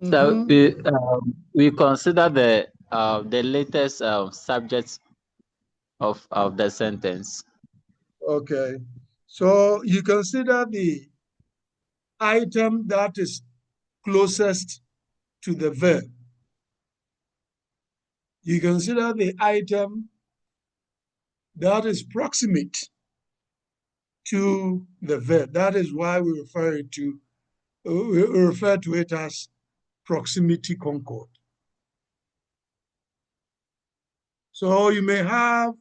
So we consider the latest subject of the sentence. Okay, so you consider the item that is closest to the verb. You consider the item that is proximate to the verb. That is why we refer to it as proximity concord. So you may have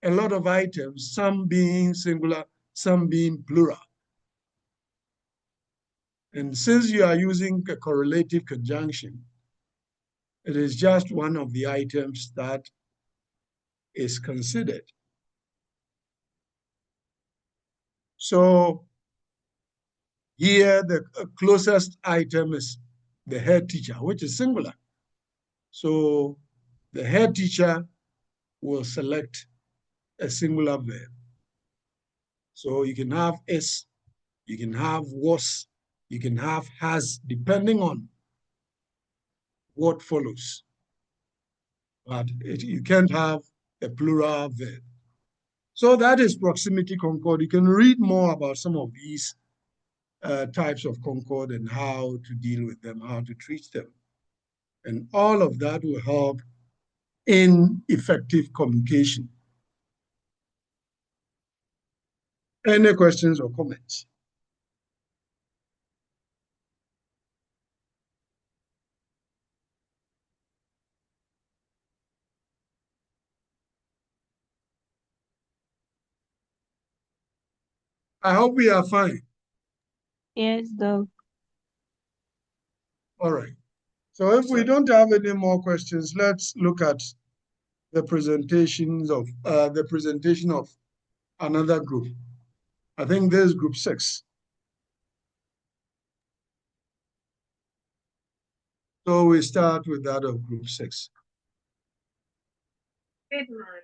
a lot of items, some being singular, some being plural. And since you are using a correlative conjunction, it is just one of the items that is considered. So here the closest item is the head teacher, which is singular. So the head teacher will select a singular verb. So you can have is, you can have was, you can have has, depending on what follows. But you can't have a plural verb. So that is proximity concord. You can read more about some of these types of concord and how to deal with them, how to treat them. And all of that will help in effective communication. Any questions or comments? I hope we are fine. Yes, Doc. All right. So if we don't have any more questions, let's look at the presentations of the presentation of another group. I think this is group 6. So we start with that of group 6. Good morning.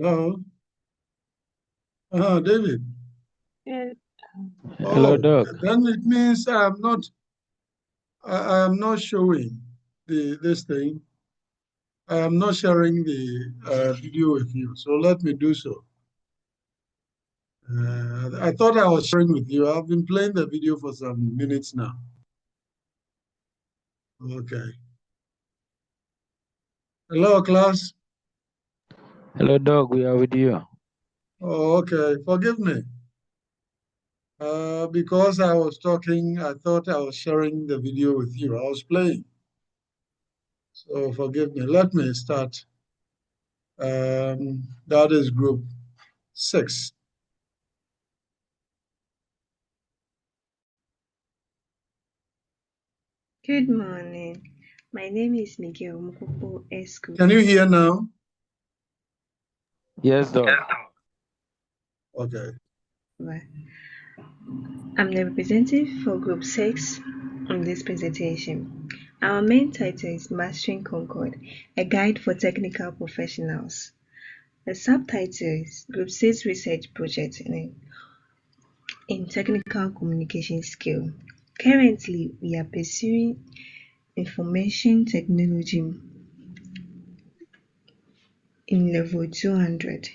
Hello? David. Yes. Hello, Oh, Doc. then it means I am not showing this thing. I am not sharing the video with you. So let me do so. I thought I was sharing with you. I've been playing the video for some minutes now. Okay. Hello, class. Hello, Doc. We are with you. Oh, okay. Forgive me. Because I was talking, I thought I was sharing the video with you. I was playing. So forgive me. Let me start. That is group 6. Good morning. My name is Miguel Mukoko Esco. Can you hear now? Yes, Doc. Okay. I'm the representative for Group 6 on this presentation. Our main title is Mastering Concord, a guide for technical professionals. The subtitle is Group 6 Research Project in Technical Communication Skill. Currently, we are pursuing Information Technology in Level 200.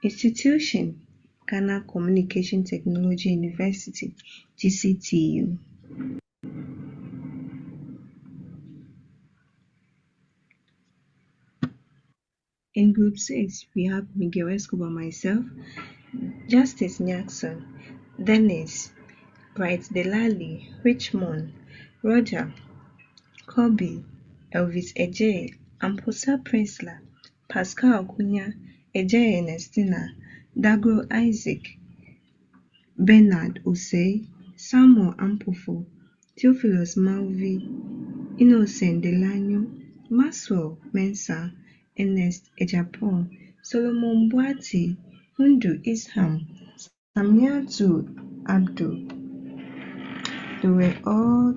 Institution: Ghana Communication Technology University (GCTU). In Group 6, we have Miguel Escobar, myself, Justice Nyackson, Dennis, Bright Delali, Richmond, Roger, Kobe, Elvis Ejay, Amposa Presla, Pascal Cunha, Ejay Ernestina, Dagro Isaac, Bernard Osei, Samuel Ampofo, Theophilus Malvi, Innocent Delano, Maxwell Mensah, Ernest Ejapon, Solomon Boati, Hundu Isham, Samiatu Abdul.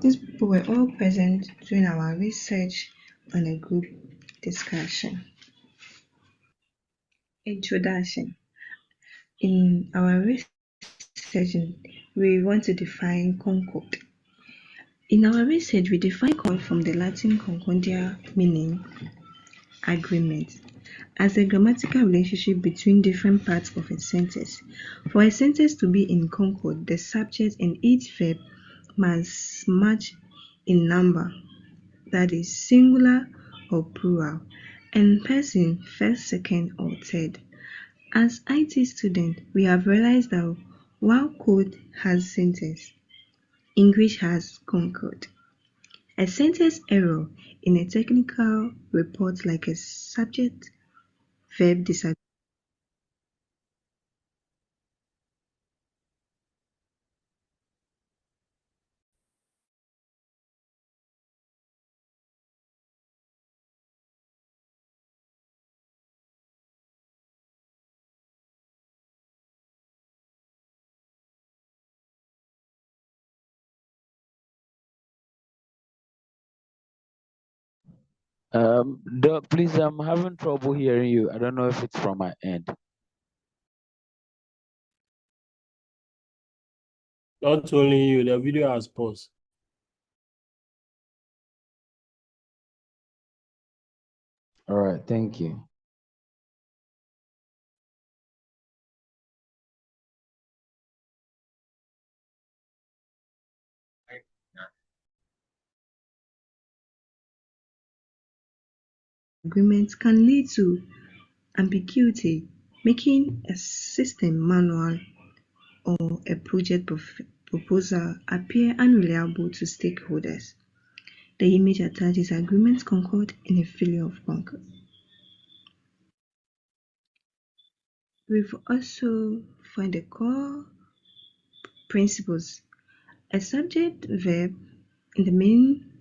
These people were all present during our research on a group discussion. Introduction. In our research, we want to define concord. In our research, we define concord from the Latin concordia, meaning agreement, as a grammatical relationship between different parts of a sentence. For a sentence to be in concord, the subject and each verb must match in number, that is, singular or plural, and person, first, second, or third. As IT students, we have realized that while code has sentence, English has concord. A sentence error in a technical report, like a subject-verb disagreement, Doc, please, I'm having trouble hearing you. I don't know if it's from my end. Not only you, the video has paused. All right, thank you. can lead to ambiguity, making a system manual or a project proposal appear unreliable to stakeholders. The image attaches agreements concord in a failure of concord. We've also found the core principles. A subject-verb in the main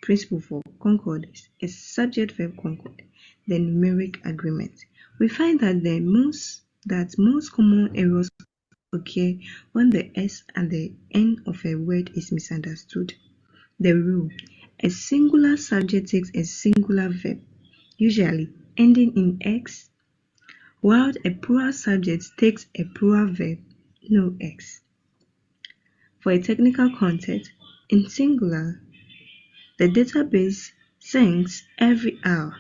principle for concord is subject-verb concord, the numeric agreement. We find that most common errors occur when the S at the end of a word is misunderstood. The rule: a singular subject takes a singular verb, usually ending in X, while a plural subject takes a plural verb, no X. For a technical context, in singular, the database syncs every hour.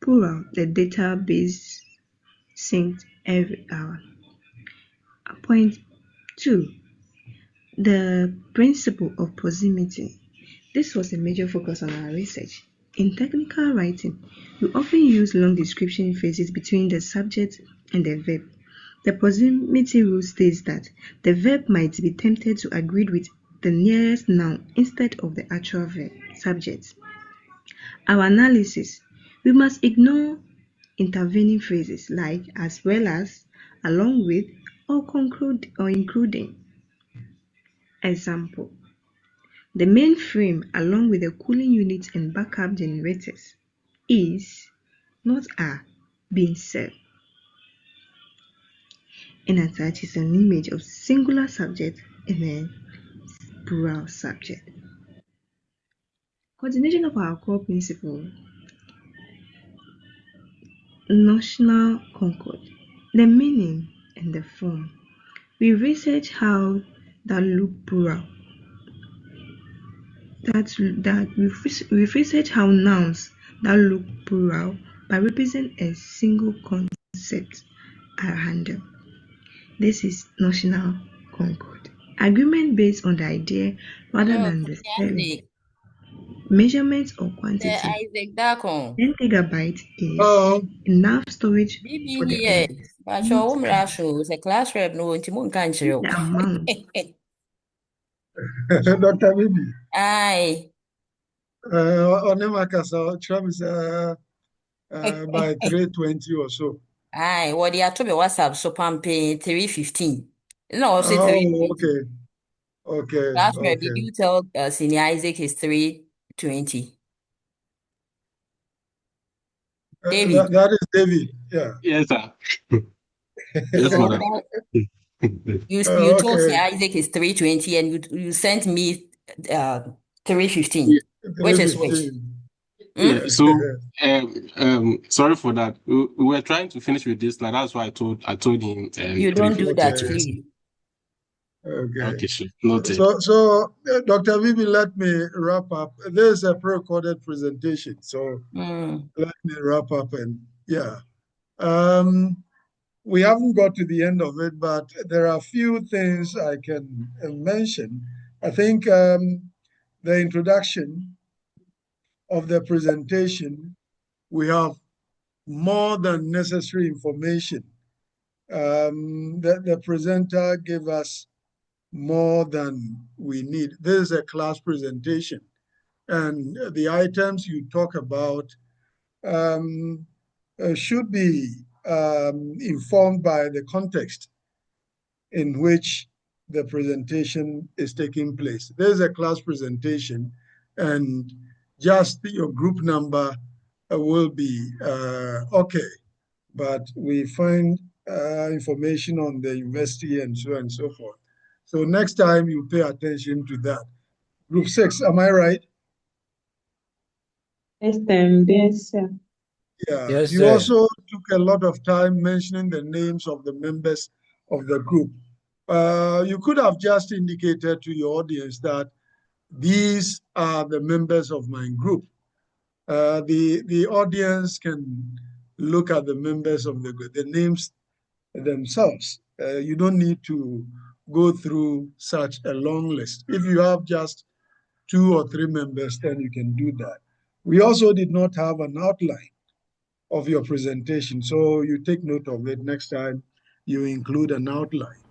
Plural, the database syncs every hour. Point 2. The principle of proximity. This was a major focus on our research. In technical writing, we often use long description phrases between the subject and the verb. The proximity rule states that the verb might be tempted to agree with the nearest noun instead of the actual verb subject. Our analysis. We must ignore intervening phrases like as well as, along with, or conclude or including. Example. The main frame, along with the cooling unit and backup generators, is, not are, being served. And as such is an image of singular subject and then plural subject. Continuation of our core principle. Notional concord. The meaning and the form. We research how that look plural. We research how nouns that look plural but represent a single concept are handled. This is notional concord. Agreement based on the idea rather than the spelling. Measurement or quantity. Isaac Darko. 10 gigabytes is enough storage for the Yes, but your home ratio is a class rep no into moon country. The amount. Dr. Bibi. Aye. Onemakasa, Travis, by 3:20 or so. Aye, what the told me WhatsApp so pumping 3:15. No, also Oh, 3:20. okay. Class rep, did you tell Senior Isaac is 3:20? David. That is David, yeah. Yes, sir. Yes, madam. You told Senior Isaac is 3:20 and you sent me 3:15. Which is which? Yeah, so sorry for that. We were trying to finish with this. Like, that's why I told him. You don't do that, please. Okay, sure. Noted. So Dr. Vivi, let me wrap up. There's a pre-recorded presentation, so let me wrap up. And yeah, we haven't got to the end of it, but there are a few things I can mention. I think the introduction of the presentation, we have more than necessary information. The presenter gave us more than we need. This is a class presentation, and the items you talk about should be informed by the context in which the presentation is taking place. There's a class presentation, and just your group number will be okay, but we find information on the university and so on and so forth. So next time you pay attention to that. Group 6, am I right? Yes, sir. Yeah. Yes, You sir. also took a lot of time mentioning the names of the members of the group. You could have just indicated to your audience that these are the members of my group. The audience can look at the members of the group, the names themselves. You don't need to go through such a long list. If you have just 2 or 3 members, then you can do that. We also did not have an outline of your presentation, so you take note of it next time you include an outline.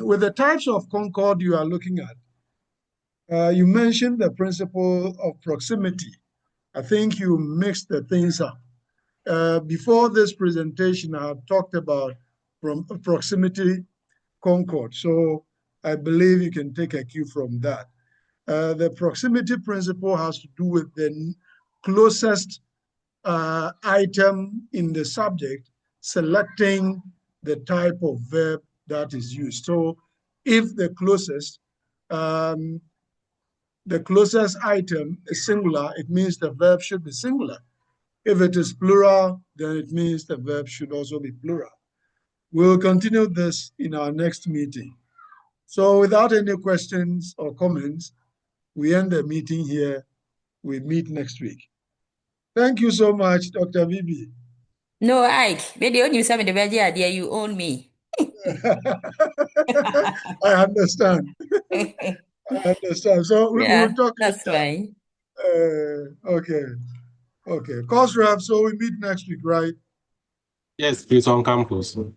With the types of concord you are looking at, you mentioned the principle of proximity. I think you mixed the things up. Before this presentation, I had talked about proximity concord, so I believe you can take a cue from that. The proximity principle has to do with the closest item in the subject, selecting the type of verb that is used. So if the closest item is singular, it means the verb should be singular. If it is plural, then it means the verb should also be plural. We'll continue this in our next meeting. So without any questions or comments, we end the meeting here. We meet next week. Thank you so much, Dr. Bibi. No, Ike, you own me. I understand. I understand. So we'll talk that's later. fine. Okay. Okay. Course rep, so we meet next week, right? Yes, please, on campus. Sure.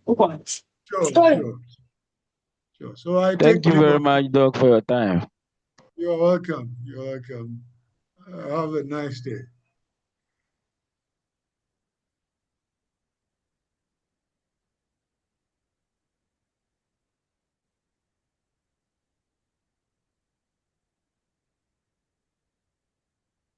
So I Thank you very much, Doc, for your time. You're welcome. You're welcome. Have a nice day.